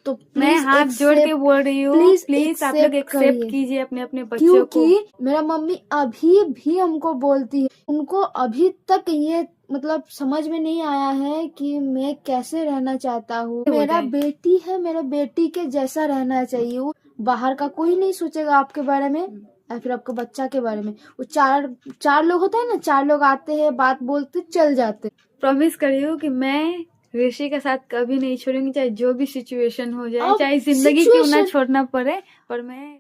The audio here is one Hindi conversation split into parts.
तो मैं प्लीज हाथ जोड़ के बोल रही हूँ, प्लीज आप लोग एक्सेप्ट करिए। कीजिए अपने अपने बच्चों को। क्योंकि मेरा मम्मी अभी भी हमको बोलती है, उनको अभी तक ये मतलब समझ में नहीं आया है कि मैं कैसे रहना चाहता हूँ। मेरा बेटी है, मेरा बेटी के जैसा रहना चाहिए। वो बाहर का कोई नहीं सोचेगा आपके बारे में या फिर आपके बच्चा के बारे में। वो चार लोग होता है ना, 4 लोग आते हैं, बात बोलते चल जाते। प्रॉमिस करी हूँ कि मैं ऋषि के साथ कभी नहीं छोड़ूंगी, चाहे जो भी सिचुएशन हो जाए, अब चाहे जिंदगी क्यों ना छोड़ना पड़े, पर मैं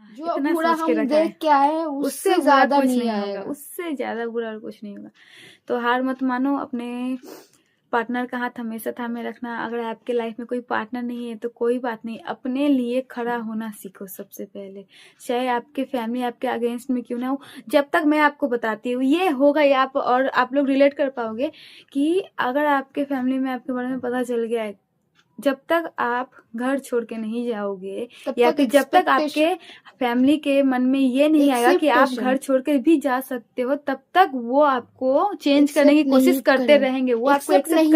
जो इतना बुरा सोच के हम रखा है देख के आए हैं उससे बुरा ज्यादा कुछ नहीं होगा, आएगा। उससे ज्यादा बुरा और कुछ नहीं होगा। तो हार मत मानो, अपने पार्टनर का हाथ हमेशा थामे रखना। अगर आपके लाइफ में कोई पार्टनर नहीं है तो कोई बात नहीं, अपने लिए खड़ा होना सीखो सबसे पहले। चाहे आपके फैमिली आपके अगेंस्ट में क्यों ना हो, जब तक मैं आपको बताती हूँ ये होगा, ये आप लोग रिलेट कर पाओगे कि अगर आपके फैमिली में आपके बारे में पता चल गया है, जब तक आप घर छोड़ के नहीं जाओगे या फिर जब तक आपके फैमिली के मन में ये नहीं आएगा कि आप घर छोड़ के भी जा सकते हो, तब तक वो आपको चेंज करने की कोशिश करते रहेंगे। वो आपको एक्सेप्ट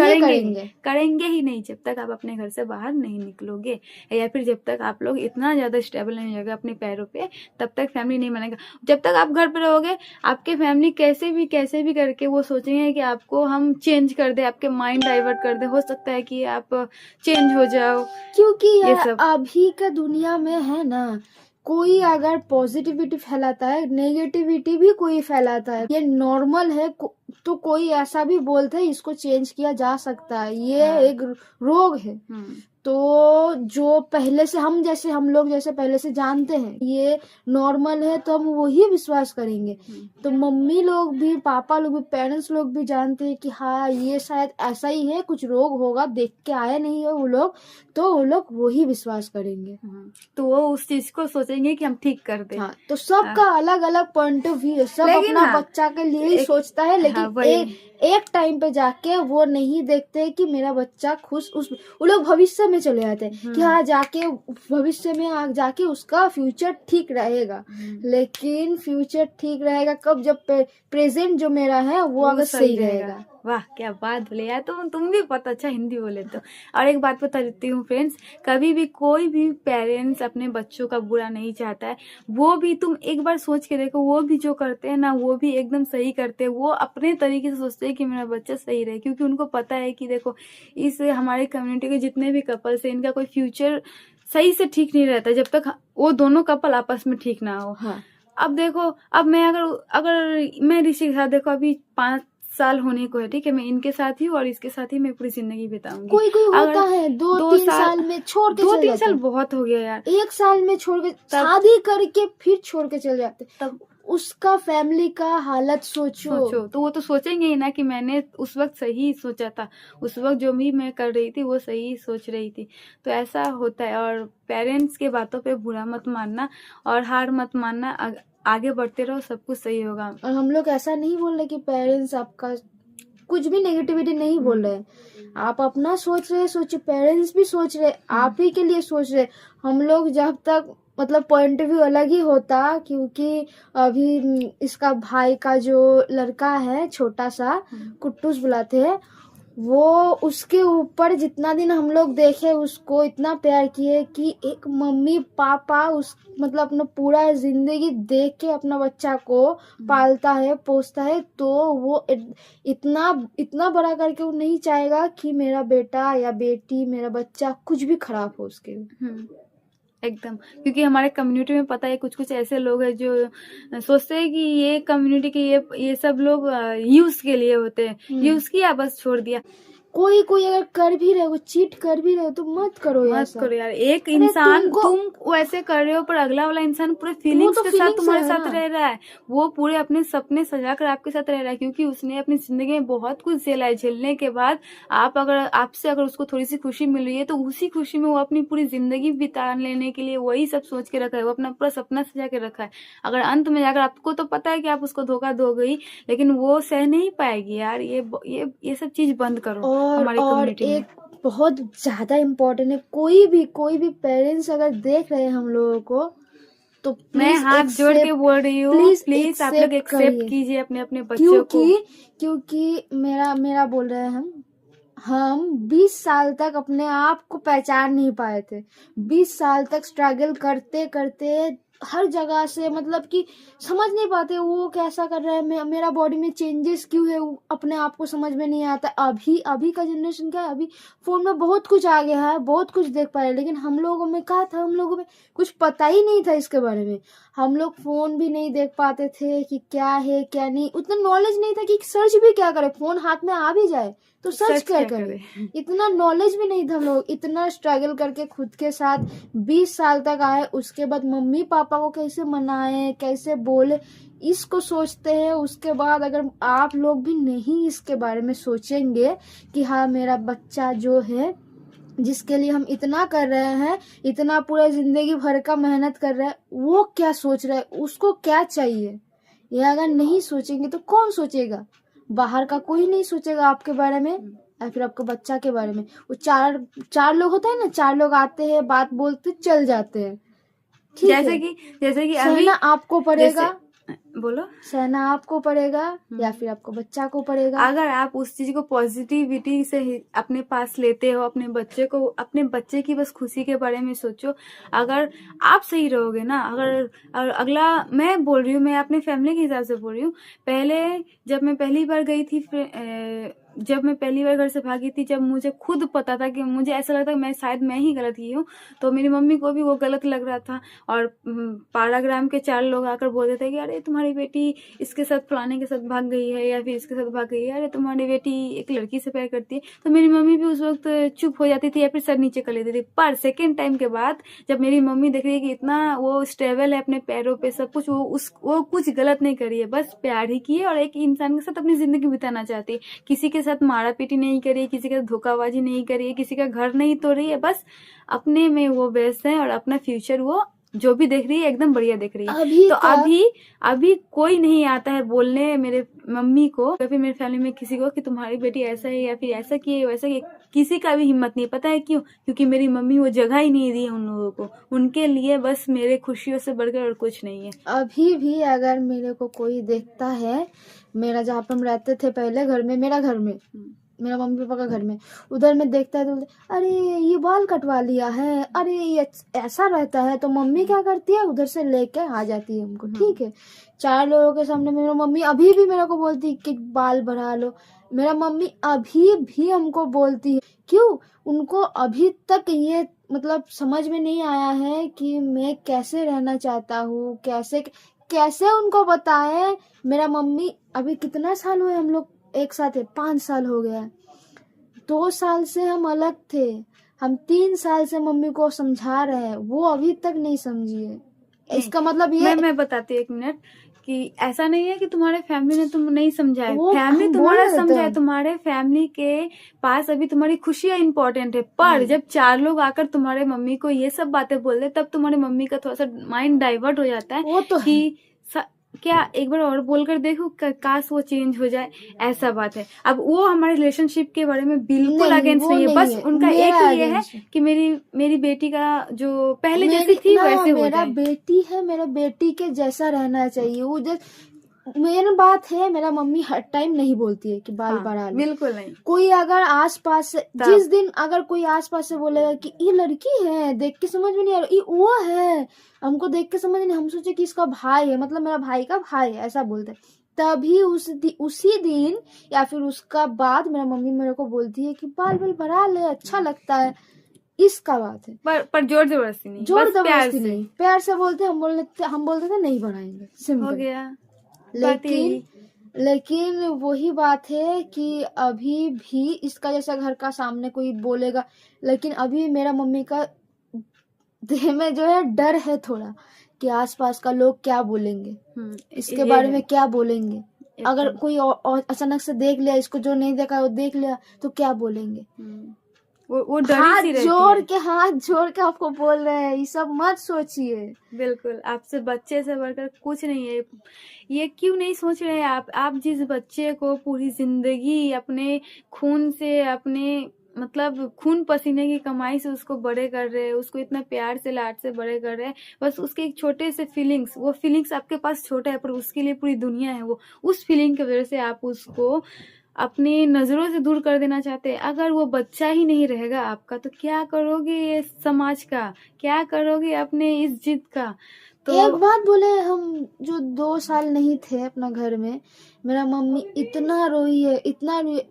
करेंगे ही नहीं जब तक आप अपने घर से बाहर नहीं निकलोगे, या फिर जब तक आप लोग इतना ज्यादा स्टेबल नहीं होगे अपने पैरों पे, तब तक फैमिली नहीं मानेगा। जब तक आप घर पे रहोगे, आपके फैमिली कैसे भी करके वो सोचेंगे कि आपको हम चेंज कर दे, आपके माइंड डाइवर्ट कर दे। हो सकता है कि आप चेंज हो जाओ, क्योंकि यार अभी का दुनिया में है ना, कोई अगर पॉजिटिविटी फैलाता है, नेगेटिविटी भी कोई फैलाता है। ये नॉर्मल है। तो कोई ऐसा भी बोलता है इसको चेंज किया जा सकता है, ये एक रोग है। तो जो पहले से हम लोग जैसे पहले से जानते हैं ये नॉर्मल है, तो हम वही विश्वास करेंगे। तो मम्मी लोग भी, पापा लोग भी, पेरेंट्स लोग भी जानते हैं कि हाँ ये शायद ऐसा ही है, कुछ रोग होगा, देख के आए नहीं है वो लोग, तो वो लोग वही विश्वास करेंगे। तो वो उस चीज को सोचेंगे कि हम ठीक कर दे। हाँ, तो सबका अलग अलग पॉइंट ऑफ व्यू है, सब अपना बच्चा के लिए ही सोचता है। लेकिन एक टाइम पे जाके वो नहीं देखते कि मेरा बच्चा खुश, वो लोग भविष्य में चले जाते हैं कि हाँ जाके भविष्य में जाके उसका फ्यूचर ठीक रहेगा। लेकिन फ्यूचर ठीक रहेगा कब, जब प्रेजेंट जो मेरा है वो अगर सही रहेगा। वाह क्या बात बोले यार, तुम भी बहुत अच्छा हिंदी बोले। तो और एक बात बता देती हूँ फ्रेंड्स, कभी भी कोई भी पेरेंट्स अपने बच्चों का बुरा नहीं चाहता है। वो भी तुम एक बार सोच के देखो, वो भी जो करते हैं ना वो भी एकदम सही करते हैं। वो अपने तरीके से सोचते हैं कि मेरा बच्चा सही रहे, क्योंकि उनको पता है कि देखो इस हमारे कम्युनिटी के जितने भी कपल्स हैं इनका कोई फ्यूचर सही से ठीक नहीं रहता जब तक वो दोनों कपल आपस में ठीक ना हो। अब देखो, अब मैं अगर मैं ऋषि के साथ देखो अभी 5 साल होने को है, ठीक है, मैं इनके साथ ही हूँ और इसके साथ ही मैं पूरी जिंदगी बिताऊंगी। कोई होता है 2-3 साल में छोड़ के 2-3 साल बहुत हो गया यार, 1 साल में छोड़ के शादी करके फिर छोड़ के चले जाते, तब उसका फैमिली का हालत सोचो। तो वो तो सोचेंगे ही ना कि मैंने उस वक्त सही सोचा था, उस वक्त जो भी मैं कर रही थी वो सही सोच रही थी। तो ऐसा होता है, और पेरेंट्स के बातों पे बुरा मत मानना और हार मत मानना, आगे बढ़ते रहो, सब कुछ सही होगा। और हम लोग ऐसा नहीं बोल रहे कि पेरेंट्स आपका कुछ भी नेगेटिविटी नहीं बोल रहे, आप अपना सोच रहे, सोचिए, पेरेंट्स भी सोच रहे, आप ही के लिए सोच रहे। हम लोग जब तक मतलब पॉइंट ऑफ व्यू अलग ही होता, क्योंकि अभी इसका भाई का जो लड़का है छोटा सा, कुट्टूस बुलाते हैं, वो उसके ऊपर जितना दिन हम लोग देखे उसको इतना प्यार किए कि एक मम्मी पापा उस मतलब अपना पूरा जिंदगी देख के अपना बच्चा को पालता है, पोसता है। तो वो इतना बड़ा करके वो नहीं चाहेगा कि मेरा बेटा या बेटी, मेरा बच्चा कुछ भी खराब हो उसके। एकदम, क्योंकि हमारे कम्युनिटी में पता है कुछ ऐसे लोग हैं जो सोचते हैं कि ये कम्युनिटी के ये सब लोग यूज के लिए होते हैं, यूज किया बस छोड़ दिया। कोई अगर कर भी रहे हो, चीट कर भी रहे हो, तो मत करो यार। एक इंसान तुम वैसे कर रहे हो पर अगला वाला इंसान पूरे फीलिंग्स के साथ तुम्हारे साथ रह रहा है, वो पूरे अपने सपने सजा कर आपके साथ रह रहा है, क्योंकि उसने अपनी जिंदगी में बहुत कुछ झेला है। झेलने के बाद आपसे अगर उसको थोड़ी सी खुशी मिल रही है तो उसी खुशी में वो अपनी पूरी जिंदगी बिता लेने के लिए वही सब सोच के रखा है, वो अपना पूरा सपना सजा के रखा है। अगर अंत में जाकर आपको तो पता है कि आप उसको धोखा दो गई, लेकिन वो सह नहीं पाएगी यार। ये सब चीज बंद करो हमारी कम्युनिटी में। बहुत ज्यादा इम्पोर्टेंट है, कोई भी पेरेंट्स अगर देख रहे हैं हम लोगों को, तो मैं हाथ जोड़ के बोल रही हूँ, प्लीज आप लोग एक्सेप्ट कीजिए अपने अपने बच्चों को। क्योंकि मेरा बोल रहे हैं हम 20 साल तक अपने आप को पहचान नहीं पाए थे। 20 साल तक स्ट्रगल करते करते हर जगह से, मतलब कि समझ नहीं पाते वो कैसा कर रहा है, मेरा बॉडी में चेंजेस क्यों है, वो अपने आप को समझ में नहीं आता। अभी का जनरेशन क्या है, अभी फोन में बहुत कुछ आ गया है, बहुत कुछ देख पा रहे हैं, लेकिन हम लोगों में क्या था, हम लोगों में कुछ पता ही नहीं था इसके बारे में। हम लोग फोन भी नहीं देख पाते थे कि क्या है क्या नहीं, उतना नॉलेज नहीं था कि सर्च भी क्या करें, फोन हाथ में आ भी जाए तो सर्च क्या करें, इतना नॉलेज भी नहीं था। हम लोग इतना स्ट्रगल करके खुद के साथ 20 साल तक आए, उसके बाद मम्मी पापा को कैसे मनाए, कैसे बोले, इसको सोचते हैं। उसके बाद अगर आप लोग भी नहीं इसके बारे में सोचेंगे कि हाँ मेरा बच्चा जो है, जिसके लिए हम इतना कर रहे हैं, इतना पूरा जिंदगी भर का मेहनत कर रहे हैं, वो क्या सोच रहा है, उसको क्या चाहिए, ये अगर नहीं सोचेंगे तो कौन सोचेगा? बाहर का कोई नहीं सोचेगा आपके बारे में, या फिर आपके बच्चा के बारे में। वो चार लोग होता है ना, 4 लोग आते हैं, बात बोलते चल जाते हैं, ठीक है। जैसे कि अभी सहना आपको पड़ेगा, बोलो, सहना आपको पड़ेगा या फिर आपको बच्चा को पड़ेगा। अगर आप उस चीज को पॉजिटिविटी से अपने पास लेते हो, अपने बच्चे को, अपने बच्चे की बस खुशी के बारे में सोचो। अगर आप सही रहोगे ना, अगर अगला, मैं बोल रही हूँ, मैं अपने फैमिली के हिसाब से बोल रही हूँ। पहले जब मैं पहली बार गई थी, जब मैं पहली बार घर से भागी थी, जब मुझे खुद पता था कि मुझे ऐसा लगता कि मैं ही गलत की हूँ, तो मेरी मम्मी को भी वो गलत लग रहा था। और पाड़ाग्राम के 4 लोग आकर बोलते थे कि अरे तुम्हारी बेटी इसके साथ फलाने के साथ भाग गई है, या फिर इसके साथ भाग गई है, अरे तुम्हारी बेटी एक लड़की से प्यार करती है। तो मेरी मम्मी भी उस वक्त चुप हो जाती थी या फिर सर नीचे कर लेती थी। पर सेकेंड टाइम के बाद जब मेरी मम्मी देख रही है कि इतना वो स्टेबल है अपने पैरों पे, सब कुछ, वो कुछ गलत नहीं करी है, बस प्यार ही की है और एक इंसान के साथ अपनी जिंदगी बिताना चाहती है। किसी के साथ मारा पीटी नहीं करी है, किसी के साथ धोखाबाजी नहीं करी है, किसी का घर नहीं तोड़ी है, बस अपने में वो व्यस्त है और अपना फ्यूचर वो जो भी देख रही है एकदम बढ़िया देख रही है। तो अभी कोई नहीं आता है बोलने मेरे मम्मी को या फिर मेरे फैमिली में किसी को कि तुम्हारी बेटी ऐसा है या फिर ऐसा किए वैसा किए, किसी का भी हिम्मत नहीं। पता है क्यों? क्योंकि मेरी मम्मी वो जगह ही नहीं दी है उन लोगों को। उनके लिए बस मेरे खुशियों से बढ़कर और कुछ नहीं है। अभी भी अगर मेरे को कोई देखता है, मेरा जहाँ पे हम रहते थे पहले घर में, मेरा मम्मी पापा का घर में, उधर में देखता है तो बोलते अरे ये बाल कटवा लिया है, अरे ये ऐसा रहता है। तो मम्मी क्या करती है, उधर से लेके आ जाती है हमको, ठीक है। 4 लोगों के सामने मेरा मम्मी अभी भी मेरे को बोलती है कि बाल बढ़ा लो। मेरा मम्मी अभी भी हमको बोलती है, क्यों? उनको अभी तक ये मतलब समझ में नहीं आया है कि मैं कैसे रहना चाहता हूँ, कैसे उनको बताए। मेरा मम्मी अभी कितना साल हुए हम लोग एक साथ है, 5 साल हो गया। 2 साल से हम अलग थे, हम 3 साल से मम्मी को समझा रहे हैं, वो अभी तक नहीं समझी है। इसका मतलब ये मैं बताती हूँ 1 मिनट कि ऐसा नहीं है कि तुम्हारे फैमिली ने तुम नहीं समझाए, वो फैमिली हम तुम्हारा बोल रहे समझाए, थे। तुम्हारे फैमिली के पास अभी तुम्हारी खुशियां इंपॉर्टेंट है। पर जब 4 लोग आकर तुम्हारे मम्मी को ये सब बातें बोल दे, तब तुम्हारी मम्मी का थोड़ा सा माइंड डाइवर्ट हो जाता है वो तो है। कि क्या एक बार और बोलकर देखो, काश वो चेंज हो जाए, ऐसा बात है। अब वो हमारे रिलेशनशिप के बारे में बिल्कुल नहीं, अगेंस्ट वो नहीं है, नहीं बस है, उनका एक मेरा ही ये है against है। कि मेरी बेटी का जो पहले जैसी थी वैसे हो मेरा जाए। बेटी है, मेरा बेटी के जैसा रहना चाहिए। वो मेन बात है, मेरा मम्मी हर टाइम नहीं बोलती है कि बाल बढ़ा लो, बिल्कुल नहीं। कोई अगर आसपास से, जिस दिन अगर कोई आसपास से बोलेगा कि ये लड़की है, देख के समझ में नहीं आ रहा, ये वो है, हमको देख के समझ नहीं, हम सोचे कि इसका भाई है, मतलब मेरा भाई का भाई है, ऐसा बोलते हैं। तभी उसी दिन या फिर उसका बाद मेरा मम्मी मेरे को बोलती है कि बाल बढ़ा ले, अच्छा लगता है। इसका बात है, पर जोर जबरदस्ती नहीं, जोर बस प्यार जबरदस्ती से नहीं, प्यार से बोलते। हम बोलते थे नहीं बढ़ाएंगे, हो सिंपल। गया। बात यही। लेकिन वही बात है कि अभी भी इसका जैसा घर का सामने कोई बोलेगा, लेकिन अभी मेरा मम्मी का देह में जो है डर है थोड़ा, कि आसपास का लोग क्या बोलेंगे, इसके बारे में क्या बोलेंगे। अगर कोई और अचानक से देख लिया, इसको जो नहीं देखा वो देख लिया, तो क्या बोलेंगे। वो हाथ जोड़ के आपको बोल रहे हैं, ये सब मत सोचिए। बिल्कुल, आपसे बच्चे से बढ़कर कुछ नहीं है। ये क्यों नहीं सोच रहे आप जिस बच्चे को पूरी जिंदगी अपने खून से, अपने मतलब खून पसीने की कमाई से उसको बड़े कर रहे हैं, उसको इतना प्यार से लाड से बड़े कर रहे हैं, बस उसके एक छोटे से फीलिंग्स, वो फीलिंग्स आपके पास छोटा है पर उसके लिए पूरी दुनिया है। वो उस फीलिंग की वजह से आप उसको अपनी नजरों से दूर कर देना चाहते हैं। अगर वो बच्चा ही नहीं रहेगा आपका तो क्या करोगे ये समाज का, क्या करोगे अपने इस जिद का। तो एक बात बोले, हम जो 2 साल नहीं थे अपना घर में, मेरा मम्मी इतना रोई है, इतना रोई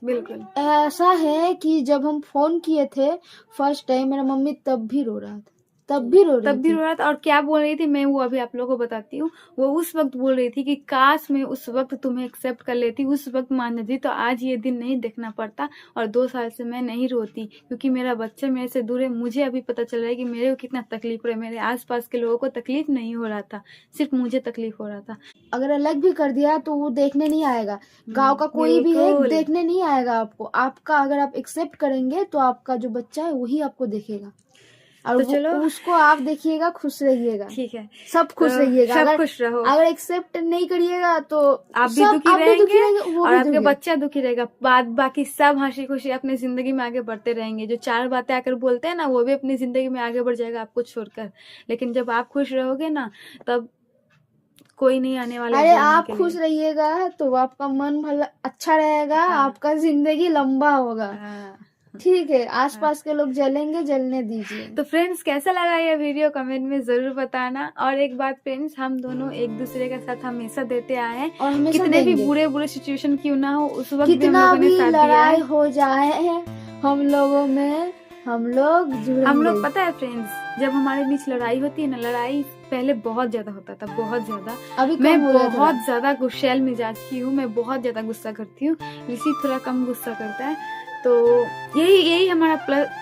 बिल्कुल ऐसा है कि जब हम फोन किए थे फर्स्ट टाइम, मेरा मम्मी तब भी रो रहा था, तब भी रो रही थी। रहा था। और क्या बोल रही थी मैं वो अभी आप लोगों को बताती हूँ। वो उस वक्त बोल रही थी कि काश मैं उस वक्त तुम्हें एक्सेप्ट कर लेती, उस वक्त मान जाती तो आज ये दिन नहीं देखना पड़ता और 2 साल से मैं नहीं रोती, क्योंकि मेरा बच्चा मेरे से दूर है। मुझे अभी पता चल रहा है कि मेरे को कितना तकलीफ हो रहा है, मेरे आसपास के लोगों को तकलीफ नहीं हो रहा था, सिर्फ मुझे तकलीफ हो रहा था। अगर अलग भी कर दिया तो वो देखने नहीं आएगा, गांव का कोई भी है बिल्कुल। देखने नहीं आएगा आपको। आपका अगर आप एक्सेप्ट करेंगे तो आपका जो बच्चा है वही आपको देखेगा, और तो चलो उसको आप देखिएगा, खुश रहिएगा, ठीक है, सब खुश रहिएगा। सब अगर खुश रहो। अगर एक्सेप्ट नहीं करिएगा तो आप भी सब दुखी आप भी रहेंगे, दुखी रहेंगे, वो और भी आपके दुखी। बच्चा दुखी रहेगा। बाकी सब हंसी खुशी अपनी जिंदगी में आगे बढ़ते रहेंगे। जो 4 बातें आकर बोलते हैं ना, वो भी अपनी जिंदगी में आगे बढ़ जाएगा आपको छोड़कर। लेकिन जब आप खुश रहोगे ना, तब कोई नहीं आने वाला। अरे आप खुश रहिएगा तो आपका मन भला अच्छा रहेगा, आपका जिंदगी लंबा होगा। ठीक है, आसपास के लोग जलेंगे, जलने दीजिए। तो फ्रेंड्स कैसा लगा ये वीडियो कमेंट में जरूर बताना। और एक बात फ्रेंड्स, हम दोनों एक दूसरे के साथ हमेशा देते आए हैं, और हमेशा कितने भी देंगे। बुरे सिचुएशन क्यों ना हो, उस वक्त कितना भी भी हम लोगों ने साथ दिया लड़ाई है। हो जाए हम लोगों में, हम लोग जुड़ेंगे। हम लोग पता है फ्रेंड्स, जब हमारे बीच लड़ाई होती है ना, लड़ाई पहले बहुत ज्यादा होता था, बहुत ज्यादा। अभी मैं कम हो गया थोड़ा। बहुत ज्यादा गुस्सैल मिजाज की हूँ, मैं बहुत ज्यादा गुस्सा करती हूँ। ऋषि थोड़ा कम गुस्सा करता है। तो यही हमारा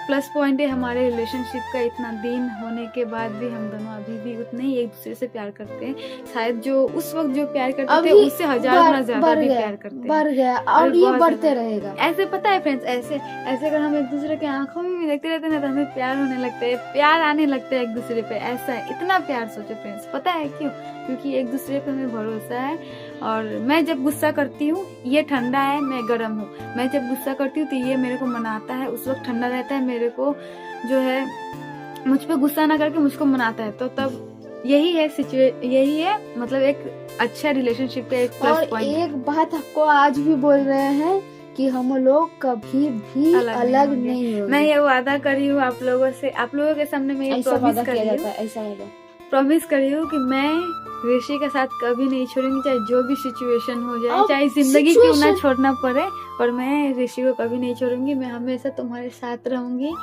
प्लस पॉइंट है हमारे रिलेशनशिप का। इतना दिन होने के बाद भी हम दोनों अभी भी उतने ही एक दूसरे से प्यार करते हैं। शायद जो उस वक्त जो प्यार करते थे उससे 1000 गुना ज्यादा भी प्यार करते हैं। बढ़ गया, और ये बढ़ते रहेगा। ऐसे पता है फ्रेंड्स, ऐसे अगर हम एक दूसरे के आंखों में भी देखते रहते हैं ना, तो हमें प्यार होने लगता है, प्यार आने लगता है एक दूसरे पे। ऐसा है, इतना प्यार सोचो फ्रेंड्स। पता है क्यों? क्योंकि एक दूसरे पे हमें भरोसा है। और मैं जब गुस्सा करती हूँ, ये ठंडा है, मैं गर्म हूँ। मैं जब गुस्सा करती हूँ तो ये मेरे को मनाता है, उस वक्त ठंडा रहता है, मेरे को जो है मुझ पे गुस्सा ना करके मुझको मनाता है। तो तब यही है मतलब एक अच्छा रिलेशनशिप का एक प्लस पॉइंट। एक बात आपको आज भी बोल रहे हैं कि हम लोग कभी भी अलग नहीं होंगे। मैं ये वादा करी हूँ आप लोगों से, आप लोगों के सामने मैं ये प्रॉमिस करी हूँ कि मैं ऋषि के साथ कभी नहीं छोड़ूंगी, चाहे जो भी सिचुएशन हो जाए, चाहे जिंदगी क्यों ना छोड़ना पड़े, पर मैं ऋषि को कभी नहीं छोड़ूंगी। मैं हमेशा तुम्हारे साथ रहूंगी,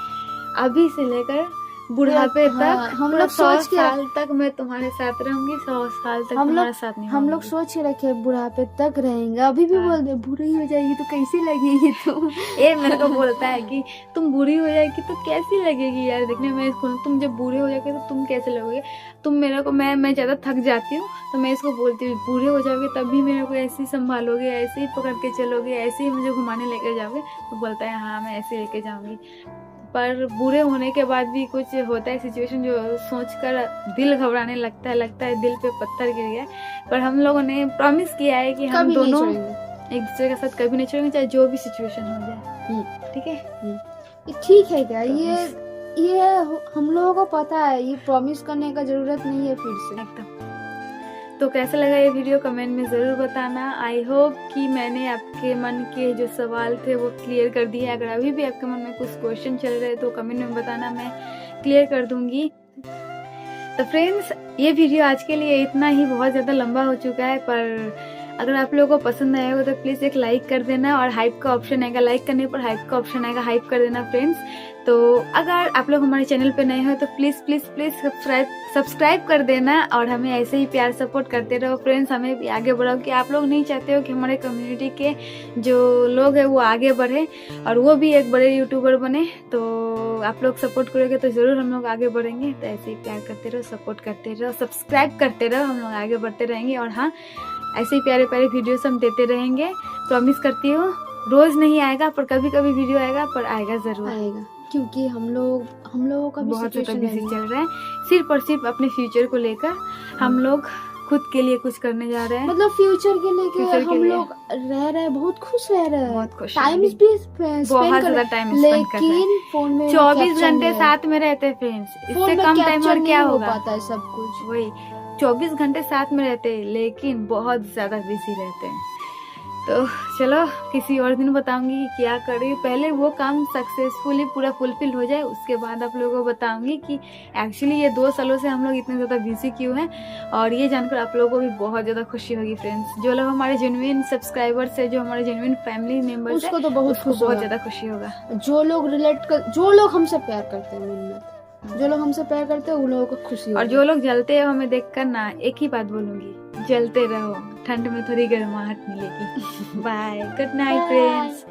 अभी से लेकर बुढ़ापे तक। हम लोग 100 साल तक मैं तुम्हारे साथ रहूंगी, 100 साल तक तुम्हारे साथ नहीं। हम लोग सोच के रखे बुढ़ापे तक रहेंगे। अभी भी बोल दे बुढ़ी हो जाएगी तो कैसी लगेगी तुम। ये मेरे को बोलता है कि तुम बुढ़ी हो जाएगी तो कैसी लगेगी यार देखने में। तुम जब बूढ़े हो जाओगे तो तुम कैसे लगोगे। तुम मेरे को, मैं ज्यादा थक जाती हूँ तो मैं इसको बोलती हूँ, बूढ़े हो जाओगे तब भी मेरे को ऐसे ही संभालोगे, ऐसे ही पकड़ के चलोगे, ऐसे ही मुझे घुमाने लेकर जाओगे। तो बोलता है हाँ मैं ऐसे लेके जाऊंगी। पर बूढ़े होने के बाद भी कुछ होता है सिचुएशन जो सोचकर दिल घबराने लगता है दिल पे पत्थर गिर गया। पर हम लोगों ने प्रॉमिस किया है कि हम दोनों एक दूसरे के साथ कभी नहीं छोड़ेंगे, चाहे जो भी सिचुएशन हो जाए। ठीक है, ठीक है क्या? ये हम लोगों को पता है, ये प्रॉमिस करने का जरूरत नहीं है फिर से एकदम। तो कैसा लगा ये वीडियो कमेंट में ज़रूर बताना। आई होप कि मैंने आपके मन के जो सवाल थे वो क्लियर कर दिए। अगर अभी भी आपके मन में कुछ क्वेश्चन चल रहे तो कमेंट में बताना, मैं क्लियर कर दूंगी। तो फ्रेंड्स ये वीडियो आज के लिए इतना ही, बहुत ज़्यादा लंबा हो चुका है। पर अगर आप लोगों को पसंद आएगा तो प्लीज़ एक लाइक कर देना, और हाइप का ऑप्शन आएगा, लाइक करने पर हाइप का ऑप्शन आएगा, हाइप कर देना फ्रेंड्स। तो अगर आप लोग हमारे चैनल पे नए हो तो प्लीज़ प्लीज़ प्लीज़ सब्सक्राइब कर देना, और हमें ऐसे ही प्यार सपोर्ट करते रहो फ्रेंड्स। हमें भी आगे बढ़ाओ, कि आप लोग नहीं चाहते हो कि हमारे कम्युनिटी के जो लोग हैं वो आगे बढ़े और वो भी एक बड़े यूट्यूबर बने। तो आप लोग सपोर्ट करोगे तो ज़रूर हम लोग आगे बढ़ेंगे। तो ऐसे ही प्यार करते रहो, सपोर्ट करते रहो, सब्सक्राइब करते रहो, हम लोग आगे बढ़ते रहेंगे। और हाँ, ऐसे ही प्यारे प्यारे वीडियोस हम देते रहेंगे। प्रॉमिस करती हूँ, रोज नहीं आएगा पर कभी कभी वीडियो आएगा, पर आएगा जरूर आएगा, क्योंकि हम लोगों का भी बहुत ज़्यादा बिजी चल रहा है। सिर्फ और सिर्फ अपने फ्यूचर को लेकर हम लोग खुद के लिए कुछ करने जा रहे हैं। मतलब फ्यूचर के लेके हम लोग रह रहे हैं, बहुत खुश रह रहे हैं, बहुत खुश, टाइम भी बहुत ज्यादा टाइम स्पेंड कर रहे हैं। लेकिन फोन में 24 घंटे साथ में रहते हैं फ्रेंड्स, इससे कम टाइम और क्या होगा। पाता है सब कुछ, वही 24 घंटे साथ में रहते हैं, लेकिन बहुत ज्यादा बिजी रहते हैं। तो चलो किसी और दिन बताऊंगी कि क्या करी, पहले वो काम सक्सेसफुली पूरा फुलफिल हो जाए, उसके बाद आप लोगों को बताऊंगी कि एक्चुअली ये 2 सालों से हम लोग इतने ज़्यादा बिजी क्यों हैं। और ये जानकर आप लोगों को भी बहुत ज़्यादा खुशी होगी फ्रेंड्स। जो लोग हमारे जेन्युइन सब्सक्राइबर्स है, जो हमारे जेन्युइन फैमिली मेम्बर्स है, उसको तो बहुत उसको खुश बहुत होगा। ज़्यादा खुशी होगा। जो लोग हमसे प्यार करते हैं मन्नत, जो लोग हमसे प्यार करते हैं उन लोगों को खुशी और होगी। जो लोग जलते हो हमें देखकर ना, एक ही बात बोलूंगी, जलते रहो, ठंड में थोड़ी गर्माहट मिलेगी। Bye, good night Bye. Friends.